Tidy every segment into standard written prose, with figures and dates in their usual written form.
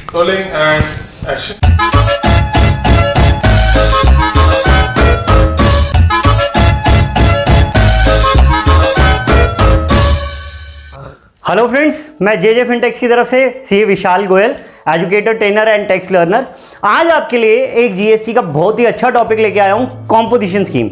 Rolling and action. Hello friends, मैं J फिनटेक्स की तरफ से C Vishal Goyal, educator, trainer and tax learner. आज आपके लिए एक जीएसटी का बहुत ही अच्छा टॉपिक लेके आया हूँ, कॉम्पोजिशन स्कीम।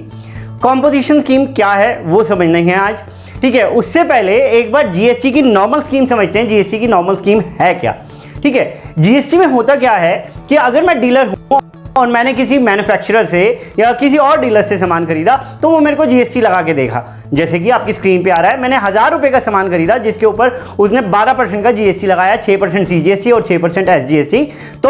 कॉम्पोजिशन स्कीम क्या है वो समझना है आज, ठीक है। उससे पहले एक बार जीएसटी की नॉर्मल स्कीम समझते हैं। जीएसटी की नॉर्मल स्कीम है क्या, ठीक है। जीएसटी में होता क्या है कि अगर मैं डीलर हूँ और मैंने किसी मैन्युफैक्चरर से या किसी और डीलर से सामान खरीदा तो वो मेरे को जीएसटी लगा के देखा। जैसे कि आपकी स्क्रीन पे आ रहा है, मैंने 1000 रुपए का सामान खरीदा जिसके ऊपर उसने 12% का जीएसटी लगाया, 6% सीजीएसटी और 6% एसजीएसटी। तो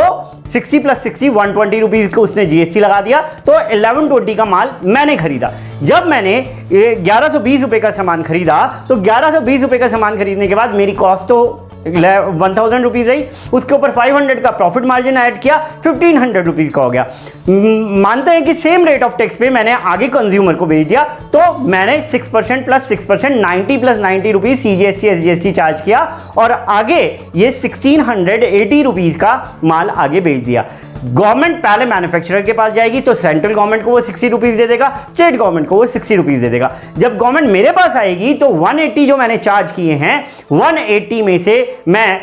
60 + 60 120 रुपीज़ को उसने जीएसटी लगा दिया, तो 1120 का माल मैंने खरीदा। जब मैंने 1120 रुपए का सामान खरीदा तो 1120 रुपए का सामान खरीदने के बाद मेरी कॉस्ट तो 1000 रुपीज़ आई, उसके ऊपर 500 का प्रॉफिट मार्जिन ऐड किया, 1500 रुपीज़ का हो गया। मानते हैं कि सेम रेट ऑफ टैक्स पे मैंने आगे कंज्यूमर को भेज दिया, तो मैंने 6% + 6% 90 + 90 रुपीज़ सीजीएसटी एसजीएसटी चार्ज किया और आगे ये 1680 रुपीज़ का माल आगे भेज दिया। गवर्नमेंट पहले मैन्युफैक्चरर के पास जाएगी तो सेंट्रल गवर्नमेंट को वो 60 रुपीज़ दे देगा, स्टेट गवर्नमेंट को वो 60 रुपीज़ दे देगा। जब गवर्नमेंट मेरे पास आएगी तो 180 जो मैंने चार्ज किए हैं, 180 में से मैं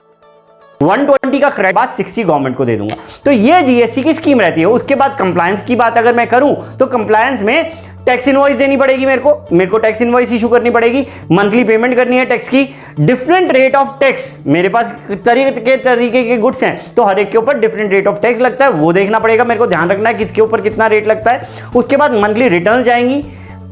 120 का क्रेडिट बाद 60 गवर्नमेंट को दे दूंगा। तो ये जीएसटी की स्कीम रहती है। उसके बाद कंप्लायंस की बात अगर मैं करूं तो कंप्लायंस में टैक्स इनवॉइस देनी पड़ेगी, मेरे को टैक्स इनवॉइस इशू करनी पड़ेगी, मंथली पेमेंट करनी है टैक्स की। डिफरेंट रेट ऑफ टैक्स, मेरे पास तरीके के गुड्स हैं तो हर एक के ऊपर डिफरेंट रेट ऑफ टैक्स लगता है, वो देखना पड़ेगा, मेरे को ध्यान रखना है किसके ऊपर कितना रेट लगता है। उसके बाद मंथली रिटर्न जाएंगी,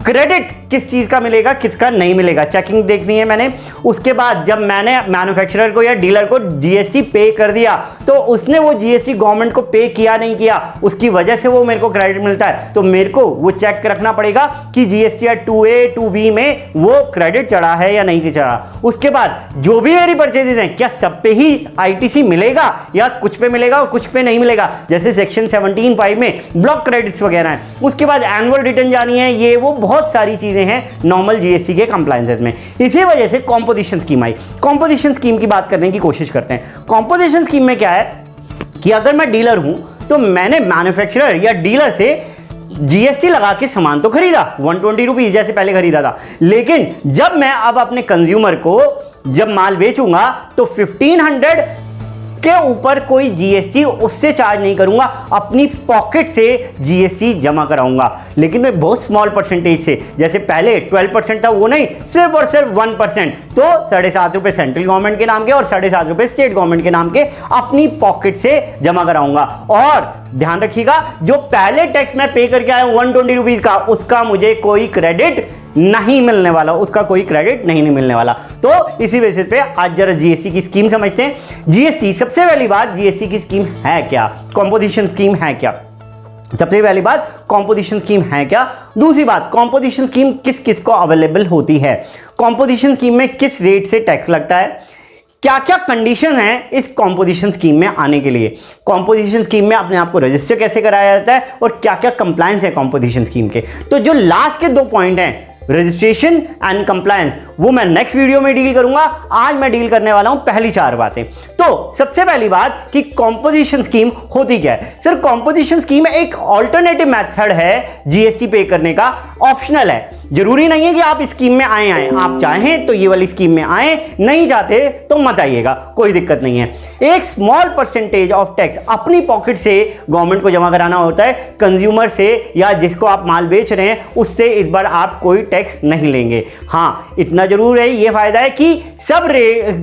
क्रेडिट किस चीज का मिलेगा किसका नहीं मिलेगा, चेकिंग देखनी है मैंने। उसके बाद जब मैंने मैन्युफैक्चरर को या डीलर को जीएसटी पे कर दिया तो उसने वो जीएसटी गवर्नमेंट को पे किया नहीं किया, उसकी वजह से वो मेरे को क्रेडिट मिलता है, तो मेरे को वो चेक रखना पड़ेगा कि जीएसटी 2A 2B में वो क्रेडिट चढ़ा है या नहीं चढ़ा। उसके बाद जो भी मेरी परचेजेज हैं, क्या सब पे ही आईटीसी मिलेगा या कुछ पे मिलेगा और कुछ पे नहीं मिलेगा, जैसे सेक्शन 17(5) में ब्लॉक क्रेडिट्स वगैरह हैं। उसके बाद एनुअल रिटर्न जानी है, ये वो बहुत सारी चीजें हैं नॉर्मल जीएसटी के कंप्लायंसेस में। इसी वजह से कॉम्पोजिशन स्कीम आई। कॉम्पोजिशन स्कीम की बात करने की कोशिश करते हैं। कॉम्पोजिशन स्कीम में क्या है कि अगर मैं डीलर हूं तो मैंने मैन्युफैक्चरर या डीलर से जीएसटी लगा के सामान तो खरीदा 120 रुपीज जैसे पहले खरीदा था, लेकिन जब मैं अब अपने कंज्यूमर को जब माल बेचूंगा तो 1500 के ऊपर कोई जीएसटी उससे चार्ज नहीं करूंगा, अपनी पॉकेट से जीएसटी जमा कराऊंगा, लेकिन मैं बहुत स्मॉल परसेंटेज से। जैसे पहले 12% था, वो नहीं, सिर्फ और सिर्फ 1%, तो 7.5 रुपए सेंट्रल गवर्नमेंट के नाम के और 7.5 रुपए स्टेट गवर्नमेंट के नाम के अपनी पॉकेट से जमा कराऊंगा। और ध्यान रखिएगा, जो पहले टैक्स मैं पे करके आया हूं 120 रुपीज का, उसका मुझे कोई क्रेडिट नहीं मिलने वाला, उसका कोई क्रेडिट नहीं मिलने वाला। तो इसी बेसिस पे आज जरा जीएसटी की स्कीम समझते हैं। जीएसटी, सबसे पहली बात, जीएसटी की स्कीम है क्या, कॉम्पोजिशन स्कीम है क्या। सबसे पहली बात, कॉम्पोजिशन स्कीम है क्या। दूसरी बात, कॉम्पोजिशन स्कीम किस किस को अवेलेबल होती है, कॉम्पोजिशन स्कीम में किस रेट से टैक्स लगता है, क्या क्या कंडीशन है इस कॉम्पोजिशन स्कीम में आने के लिए, कॉम्पोजिशन स्कीम में अपने आप को रजिस्टर कैसे कराया जाता है और क्या क्या कंप्लायंस है कॉम्पोजिशन स्कीम के। तो जो लास्ट के 2 पॉइंट हैं, रजिस्ट्रेशन एंड कंप्लायंस, वो मैं नेक्स्ट वीडियो में डील करूंगा। आज मैं डील करने वाला हूं पहली 4 बातें। तो सबसे पहली बात कि कॉम्पोजिशन स्कीम होती क्या है। सर, कॉम्पोजिशन स्कीम एक ऑल्टरनेटिव मेथड है जीएसटी पे करने का, ऑप्शनल है। जरूरी नहीं है कि आप इस स्कीम में आए, आप चाहें तो ये वाली स्कीम में आए, नहीं चाहते तो मत आइएगा, कोई दिक्कत नहीं है। एक स्मॉल परसेंटेज ऑफ टैक्स अपनी पॉकेट से गवर्नमेंट को जमा कराना होता है, कंज्यूमर से या जिसको आप माल बेच रहे हैं उससे इस बार आप कोई टैक्स नहीं लेंगे। हाँ, इतना जरूर है, ये फायदा है कि सब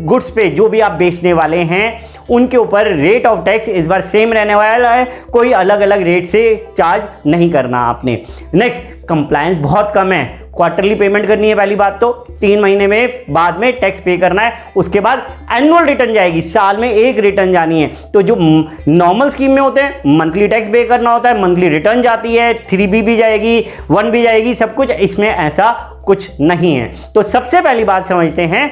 गुड्स पे जो भी आप बेचने वाले हैं उनके ऊपर रेट ऑफ टैक्स इस बार सेम रहने वाला है, कोई अलग अलग रेट से चार्ज नहीं करना आपने। नेक्स्ट, कंप्लायंस बहुत कम है, क्वार्टरली पेमेंट करनी है पहली बात, तो 3 महीने में बाद में टैक्स पे करना है। उसके बाद एनुअल रिटर्न जाएगी, साल में एक रिटर्न जानी है। तो जो नॉर्मल स्कीम में होते हैं मंथली टैक्स पे करना होता है, मंथली रिटर्न जाती है, 3B भी जाएगी, 1 भी जाएगी, सब कुछ। इसमें ऐसा कुछ नहीं है। तो सबसे पहली बात समझते हैं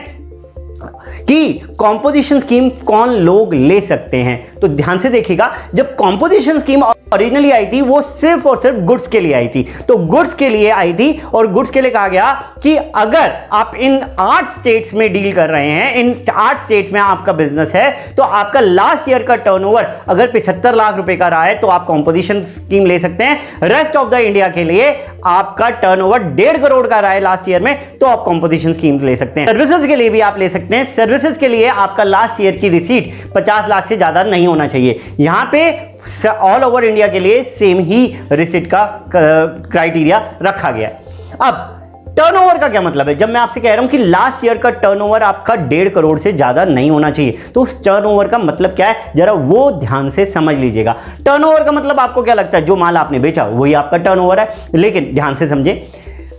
कि कॉम्पोजिशन स्कीम कौन लोग ले सकते हैं। तो ध्यान से देखिएगा, जब कॉम्पोजिशन स्कीम ओरिजिनली आई थी वो सिर्फ और सिर्फ गुड्स के लिए आई थी। तो गुड्स के लिए आई थी और गुड्स के लिए कहा गया कि अगर आप इन 8 स्टेट्स में डील कर रहे हैं, इन 8 स्टेट्स में आपका बिजनेस है, तो आपका लास्ट ईयर का टर्नओवर अगर 75 लाख रुपए का रहा है तो आप कॉम्पोजिशन स्कीम ले सकते हैं। रेस्ट ऑफ द इंडिया के लिए आपका टर्नओवर 1.5 करोड़ का रहा है लास्ट ईयर में, तो आप कॉम्पोजिशन स्कीम ले सकते हैं। सर्विसेज के लिए भी आप ले सकते हैं। सर्विसेज के लिए आपका लास्ट ईयर की रिसीट 50 लाख से ज्यादा नहीं होना चाहिए। यहां पे ऑल ओवर इंडिया के लिए सेम ही रिसीट का क्राइटेरिया रखा गया है। अब टर्नओवर का क्या मतलब है? जब मैं आपसे कह रहा हूं कि लास्ट ईयर का टर्नओवर आपका 1.5 करोड़ से ज्यादा नहीं होना चाहिए, तो उस टर्नओवर का मतलब क्या है, जरा वो ध्यान से समझ लीजिएगा। टर्नओवर का मतलब आपको क्या लगता है? जो माल आपने बेचा वही आपका टर्नओवर है, लेकिन ध्यान से समझे,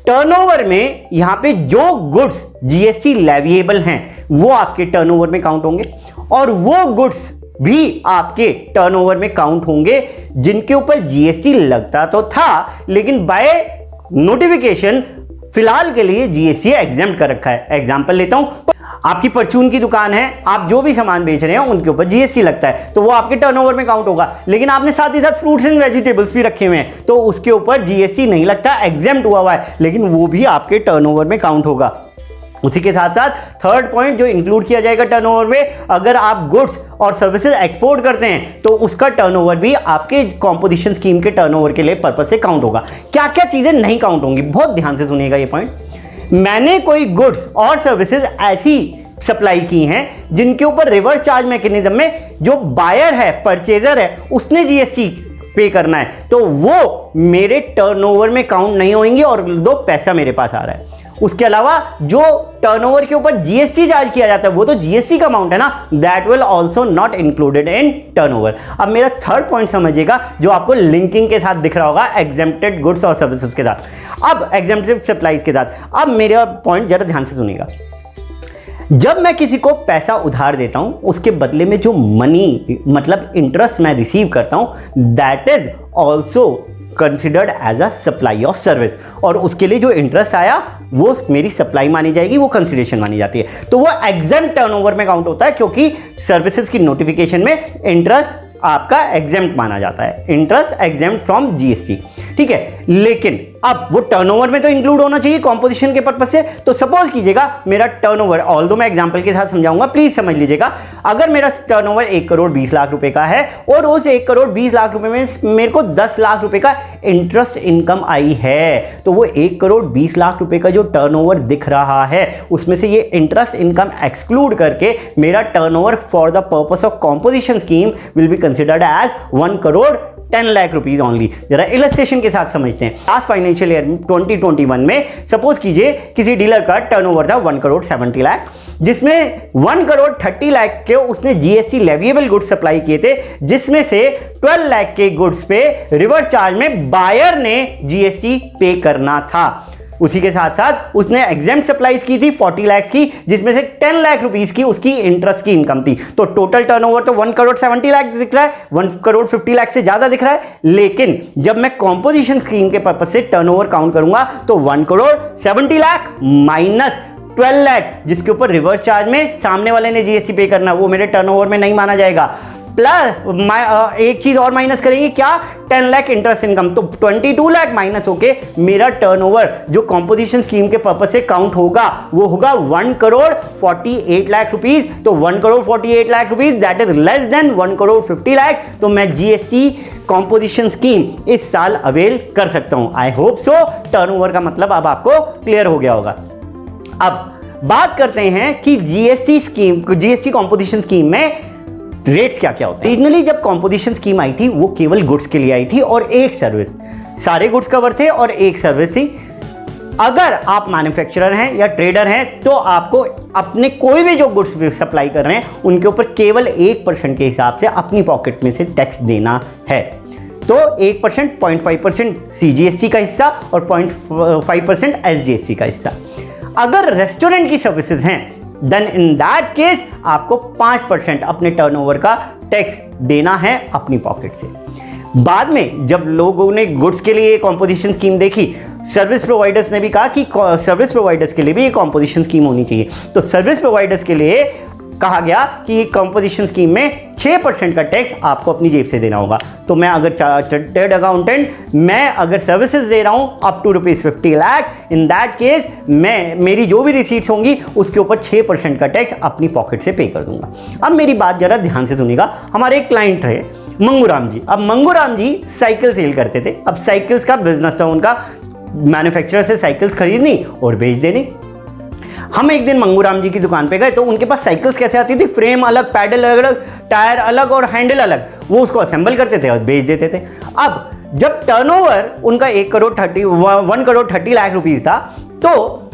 टर्नओवर में यहां पे जो गुड्स जीएसटी लेविएबल हैं वो आपके टर्नओवर में काउंट होंगे, और वो गुड्स भी आपके टर्नओवर में काउंट होंगे जिनके ऊपर जीएसटी लगता तो था, लेकिन बाय नोटिफिकेशन फिलहाल के लिए जीएसटी एग्जेम्प्ट कर रखा है। एग्जांपल लेता हूं, आपकी परचून की दुकान है, आप जो भी सामान बेच रहे हैं उनके ऊपर जीएसटी लगता है, तो वो आपके टर्नओवर में काउंट होगा। लेकिन आपने साथ ही साथ फ्रूट्स एंड वेजिटेबल्स भी रखे हुए हैं, तो उसके ऊपर जीएसटी नहीं लगता, एग्जेम्प्ट हुआ है, लेकिन वो भी आपके टर्नओवर में काउंट होगा। उसी के साथ साथ थर्ड पॉइंट जो इंक्लूड किया जाएगा टर्नओवर में, अगर आप गुड्स और सर्विसेज एक्सपोर्ट करते हैं तो उसका टर्नओवर भी आपके कॉम्पोजिशन स्कीम के टर्नओवर के लिए पर्पस से काउंट होगा। क्या क्या चीजें नहीं काउंट होंगी, बहुत ध्यान से सुनिएगा ये पॉइंट। मैंने कोई गुड्स और सर्विसेज ऐसी सप्लाई की हैं जिनके ऊपर रिवर्स चार्ज मैकेनिज्म में जो बायर है, परचेजर है, उसने जीएसटी पे करना है, तो वो मेरे टर्नओवर में काउंट नहीं होंगी और दो पैसा मेरे पास आ रहा है। उसके अलावा जो टर्नओवर के ऊपर जीएसटी चार्ज किया जाता है वो तो जीएसटी का अमाउंट है ना, that will also not included in turnover. अब मेरा थर्ड पॉइंट समझिएगा जो आपको लिंकिंग के साथ दिख रहा होगा एग्जेम्प्टेड गुड्स और सर्विसेज के साथ, अब एग्जेम्प्टेड सप्लाईज के साथ। अब मेरा पॉइंट जरा ध्यान से सुनिएगा। जब मैं किसी को पैसा उधार देता हूं, उसके बदले में जो मनी मतलब इंटरेस्ट मैं रिसीव करता हूं, that is also considered as a supply of service, और उसके लिए जो इंटरेस्ट आया वो मेरी सप्लाई मानी जाएगी, वो कंसिडरेशन मानी जाती है। तो वो एग्जेम्प्ट टर्नओवर में काउंट होता है, क्योंकि सर्विसेज की नोटिफिकेशन में इंटरेस्ट आपका एग्जेम्प्ट माना जाता है, इंटरेस्ट एग्जेम्प्ट फ्रॉम जीएसटी, ठीक है। लेकिन अब वो टर्नओवर में तो इंक्लूड होना चाहिए कॉम्पोजिशन के पर्पस से। तो सपोज कीजिएगा मेरा टर्नओवर, ऑल्दो मैं एग्जांपल के साथ समझाऊंगा, प्लीज समझ लीजिएगा। अगर मेरा टर्नओवर 1 करोड़ 20 लाख रुपए का है और उस 1 करोड़ 20 लाख रुपए में मेरे को 10 लाख रुपए का इंटरेस्ट इनकम आई है, तो वो 1 करोड़ 20 लाख रुपए का जो टर्नओवर दिख रहा है उसमें से ये इंटरेस्ट इनकम एक्सक्लूड करके मेरा turnover for the purpose of composition scheme will be considered as 1 crore 10 lakh rupees only. जरा इलस्ट्रेशन के साथ समझते हैं। लास्ट फाइनेंशियल ईयर 2021 में सपोज कीजिए किसी डीलर का टर्नओवर था 1 करोड़ 70 लाख, जिसमें 1 करोड़ 30 लाख के उसने जीएसटी लेविएबल गुड्स सप्लाई किए थे, जिसमें से 12 लाख के गुड्स पे रिवर्स चार्ज में बायर ने जीएसटी पे करना था। उसी के साथ साथ उसने एग्जेम्प्ट सप्लाईज की थी 40 लाख की, जिसमें से 10 लाख रुपीस की उसकी इंटरेस्ट की इनकम थी। तो टोटल टर्नओवर तो 1 करोड़ 70 लाख दिख रहा है, 1 करोड़ 50 लाख से ज्यादा दिख रहा है। लेकिन जब मैं कॉम्पोजिशन स्कीम के पर्पज से टर्नओवर काउंट करूंगा तो 1 करोड़ 70 लाख माइनस 12 लाख जिसके ऊपर रिवर्स चार्ज में सामने वाले ने जीएसटी पे करना, वो मेरे टर्नओवर में नहीं माना जाएगा। प्लस एक चीज और माइनस करेंगे, क्या, 10 लाख इंटरेस्ट इनकम, तो 22 लाख माइनस होके मेरा टर्नओवर जो कॉम्पोजिशन स्कीम के पर्पस से काउंट होगा वो होगा 1 करोड़ 48 लाख रुपीज। तो 1 crore 48 lakh rupees that is less than 1 crore 50 lakh. तो मैं जीएसटी कॉम्पोजिशन स्कीम इस साल अवेल कर सकता हूं। आई होप सो टर्नओवर का मतलब अब आपको क्लियर हो गया होगा। अब बात करते हैं कि जीएसटी कॉम्पोजिशन स्कीम में रेट्स क्या क्या होते हैं। ओरिजिनली जब कॉम्पोजिशन स्कीम आई थी वो केवल गुड्स के लिए आई थी और एक सर्विस, सारे गुड्स कवर थे और एक सर्विस थी। अगर आप मैन्युफैक्चरर हैं या ट्रेडर हैं तो आपको अपने कोई भी जो गुड्स सप्लाई कर रहे हैं उनके ऊपर केवल 1% के हिसाब से अपनी पॉकेट में से टैक्स देना है। तो 1%, 0.5% सीजीएसटी का हिस्सा और 0.5% एसजीएसटी का हिस्सा। अगर रेस्टोरेंट की सर्विसेज हैं देन इन दैट केस आपको 5% अपने टर्नओवर का टैक्स देना है अपनी पॉकेट से। बाद में जब लोगों ने गुड्स के लिए कॉम्पोजिशन स्कीम देखी, सर्विस प्रोवाइडर्स ने भी कहा कि सर्विस प्रोवाइडर्स के लिए भी ये कॉम्पोजिशन स्कीम होनी चाहिए। तो सर्विस प्रोवाइडर्स के लिए कहा गया कि कंपोजिशन स्कीम में 6% का टैक्स आपको अपनी जेब से देना होगा। तो मैं अगर चार्टर्ड अकाउंटेंट, मैं अगर सर्विसेज दे रहा हूं up to ₹50 lakh, in that case मैं मेरी जो भी रिसीट्स होंगी उसके ऊपर 6% का टैक्स अपनी पॉकेट से पे कर दूंगा। अब मेरी बात जरा ध्यान से सुनिएगा। हमारे एक क्लाइंट रहे मंगूराम जी। अब मंगूराम जी साइकिल सेल करते थे। अब साइकिल्स का बिजनेस था उनका, मैन्युफैक्चरर से साइकिल्स खरीदनी और बेच देनी। हम एक दिन मंगूराम जी की दुकान पे गए तो उनके पास साइकिल्स कैसे आती थी, फ्रेम अलग, पैडल अलग, टायर अलग और हैंडल अलग, वो उसको असेंबल करते थे और बेच देते थे। अब जब टर्नओवर उनका 1 करोड़ 30 लाख रुपीस था, तो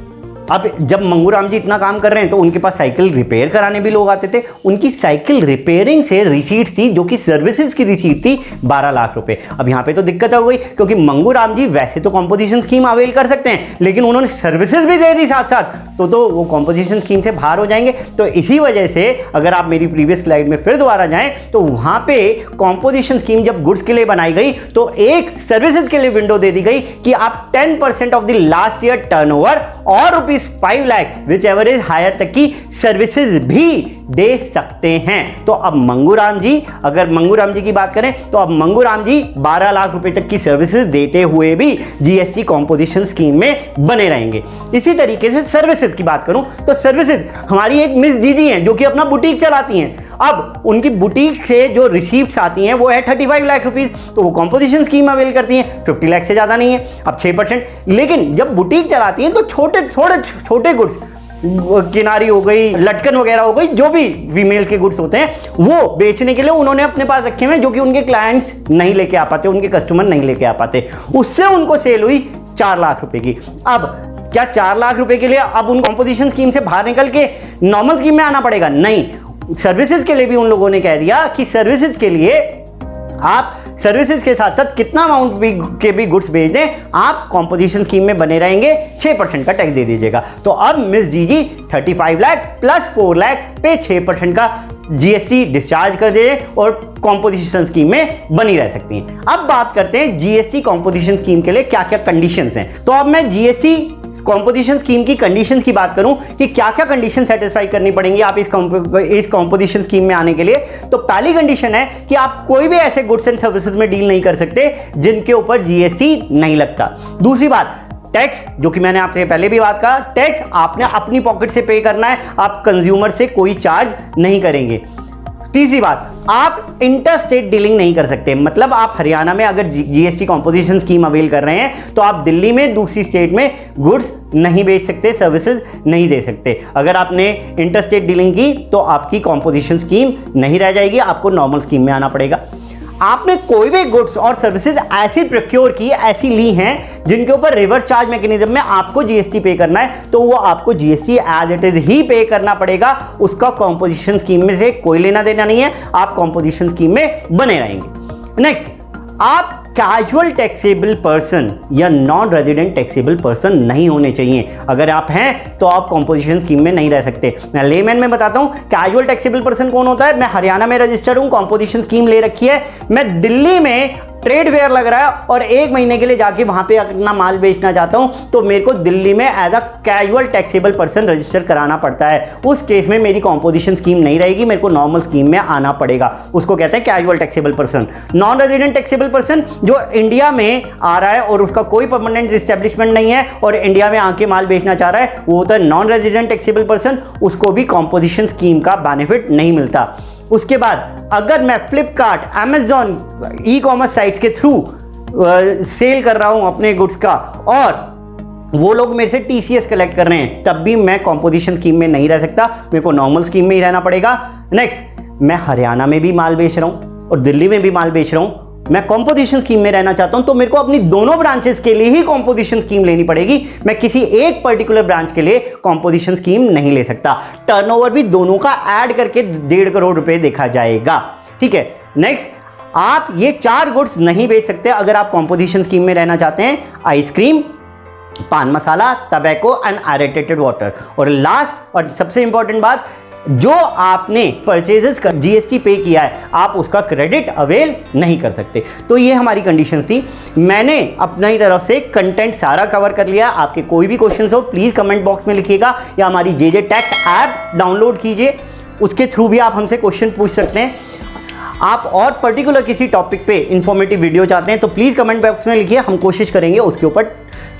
अब जब मंगूराम जी इतना काम कर रहे हैं तो उनके पास साइकिल रिपेयर कराने भी लोग आते थे। उनकी साइकिल रिपेयरिंग से रिसीट थी जो कि सर्विसेज की रिसीट थी 12 लाख रुपए। अब यहाँ पे तो दिक्कत हो गई, क्योंकि मंगूराम जी वैसे तो कॉम्पोजिशन स्कीम अवेल कर सकते हैं, लेकिन उन्होंने सर्विसेज भी दे दी साथ साथ, तो वो कॉम्पोजिशन स्कीम से बाहर हो जाएंगे। तो इसी वजह से अगर आप मेरी प्रीवियस स्लाइड में फिर दोबारा जाएं तो वहां पे कॉम्पोजिशन स्कीम जब गुड्स के लिए बनाई गई तो एक सर्विसेज के लिए विंडो दे दी गई कि आप 10% of the last year turnover और ₹5 lakh whichever is higher तक की सर्विसेज भी दे सकते हैं। तो अब मंगूराम जी, अगर मंगूराम जी की बात करें तो अब मंगूराम जी 12 लाख रुपए तक की सर्विसेज देते हुए भी जीएसटी कॉम्पोजिशन स्कीम में बने रहेंगे। इसी तरीके से सर्विसेज की बात करूं तो सर्विसेज हमारी एक मिस जीजी हैं जो कि अपना बुटीक चलाती हैं। अब उनकी बुटीक से जो रिसीप्ट्स आती हैं वो है 35 लाख रुपीस, तो वो कॉम्पोजिशन स्कीम अवेल करती हैं, 50 लाख से ज्यादा नहीं है। अब 6%, लेकिन जब बुटीक चलाती हैं तो छोटे गुड्स, किनारी हो गई, लटकन वगैरह हो गई, जो भी फीमेल के गुड्स होते हैं वो बेचने के लिए उन्होंने अपने पास रखे हुए, जो कि उनके क्लाइंट्स नहीं लेके आ पाते, उनके कस्टमर नहीं लेके आ पाते। उससे उनको सेल हुई 4 लाख रुपए की। अब क्या 4 लाख रुपए के लिए अब उन कॉम्पोजिशन स्कीम से बाहर निकल के नॉर्मल स्कीम में आना पड़ेगा? नहीं, सर्विसेज के लिए भी उन लोगों ने कह दिया कि सर्विसेज के लिए आप सर्विसेज के साथ साथ कितना अमाउंट के भी गुड्स भेज दें, आप कॉम्पोजिशन स्कीम में बने रहेंगे, 6% का टैक्स दे दीजिएगा। तो अब मिस जीजी 35 लाख प्लस 4 लाख पे 6% का जीएसटी डिस्चार्ज कर दे और कॉम्पोजिशन स्कीम में बनी रह सकती हैं। अब बात करते हैं जीएसटी कॉम्पोजिशन स्कीम के लिए क्या क्या कंडीशंस हैं। तो अब मैं जीएसटी कॉम्पोजिशन स्कीम की कंडीशंस की बात करूं कि क्या क्या कंडीशन सेटिस्फाई करनी पड़ेंगी आप इस कॉम्पोजिशन स्कीम में आने के लिए, तो पहली कंडीशन है कि आप कोई भी ऐसे गुड्स एंड सर्विसेज में डील नहीं कर सकते जिनके ऊपर जीएसटी नहीं लगता। दूसरी बात, टैक्स, जो कि मैंने आपसे पहले भी बात कहा, टैक्स आपने अपनी पॉकेट से पे करना है, आप कंज्यूमर से कोई चार्ज नहीं करेंगे। तीसरी बात, आप इंटर स्टेट डीलिंग नहीं कर सकते, मतलब आप हरियाणा में अगर जीएसटी कॉम्पोजिशन स्कीम अवेल कर रहे हैं तो आप दिल्ली में दूसरी स्टेट में गुड्स नहीं बेच सकते, सर्विसेज नहीं दे सकते। अगर आपने इंटर स्टेट डीलिंग की तो आपकी कॉम्पोजिशन स्कीम नहीं रह जाएगी, आपको नॉर्मल स्कीम में आना पड़ेगा। आपने कोई भी गुड्स और सर्विसेज ऐसी प्रोक्योर की, ऐसी ली हैं जिनके ऊपर रिवर्स चार्ज मैकेनिज्म में आपको जीएसटी पे करना है, तो वो आपको जीएसटी एज इट इज ही पे करना पड़ेगा। उसका कॉम्पोजिशन स्कीम में से कोई लेना देना नहीं है, आप कॉम्पोजिशन स्कीम में बने रहेंगे। नेक्स्ट, आप कैजुअल टैक्सेबल पर्सन या नॉन रेजिडेंट टैक्सेबल पर्सन नहीं होने चाहिए। अगर आप हैं तो आप कॉम्पोजिशन स्कीम में नहीं रह सकते। मैं लेमैन में बताता हूं कैजुअल टैक्सेबल पर्सन कौन होता है। मैं हरियाणा में रजिस्टर्ड हूं, कॉम्पोजिशन स्कीम ले रखी है, मैं दिल्ली में ट्रेड फेयर लग रहा है और 1 महीने के लिए जाके वहां पे अपना माल बेचना चाहता हूं, तो मेरे को दिल्ली में as a casual taxable person register कराना पड़ता है। उस केस में मेरी कॉम्पोजिशन स्कीम नहीं रहेगी, मेरे को नॉर्मल स्कीम में आना पड़ेगा। उसको कहते हैं casual taxable person. Non resident taxable person जो इंडिया में आ रहा है और उसका कोई परमानेंट एस्टेब्लिशमेंट नहीं है और इंडिया में आके माल बेचना चाह रहा है, वो होता है नॉन रेजिडेंट टैक्सेबल पर्सन, उसको भी कॉम्पोजिशन स्कीम का बेनिफिट नहीं मिलता। उसके बाद अगर मैं Flipkart, Amazon, e commerce sites के थ्रू सेल कर रहा हूं अपने गुड्स का और वो लोग मेरे से टीसीएस कलेक्ट कर रहे हैं, तब भी मैं कॉम्पोजिशन स्कीम में नहीं रह सकता, मेरे को नॉर्मल स्कीम में ही रहना पड़ेगा। नेक्स्ट, मैं हरियाणा में भी माल बेच रहा हूं और दिल्ली में भी माल बेच रहा हूं, मैं कॉम्पोजिशन स्कीम में रहना चाहता हूं, तो मेरे को अपनी दोनों ब्रांचेस के लिए ही कॉम्पोजिशन स्कीम लेनी पड़ेगी। मैं किसी एक पर्टिकुलर ब्रांच के लिए कॉम्पोजिशन स्कीम नहीं ले सकता। टर्नओवर भी दोनों का ऐड करके 1.5 करोड़ रुपए देखा जाएगा। ठीक है। नेक्स्ट, आप ये 4 गुड्स नहीं बेच सकते अगर आप कॉम्पोजिशन स्कीम में रहना चाहते हैं। आइसक्रीम, पान मसाला, टबैको एंड एरेटेटेड वाटर। और लास्ट और सबसे इंपॉर्टेंट बात, जो आपने परचेजेस का जीएसटी पे किया है आप उसका क्रेडिट अवेल नहीं कर सकते। तो ये हमारी कंडीशंस थी। मैंने अपनी तरफ से कंटेंट सारा कवर कर लिया। आपके कोई भी क्वेश्चंस हो प्लीज कमेंट बॉक्स में लिखिएगा या हमारी जेजे टैक्स ऐप डाउनलोड कीजिए। उसके थ्रू भी आप हमसे क्वेश्चन पूछ सकते हैं। आप और पर्टिकुलर किसी टॉपिक पे इंफॉर्मेटिव वीडियो चाहते हैं तो प्लीज़ कमेंट बॉक्स में लिखिए, हम कोशिश करेंगे उसके ऊपर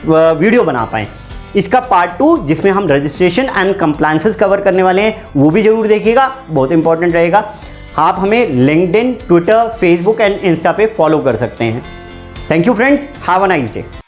वीडियो बना पाएँ। इसका पार्ट 2 जिसमें हम रजिस्ट्रेशन एंड कंप्लायंसेस कवर करने वाले हैं, वो भी जरूर देखिएगा, बहुत इंपॉर्टेंट रहेगा। आप हमें LinkedIn, Twitter, Facebook and Insta पे फॉलो कर सकते हैं। Thank you friends, have a nice day.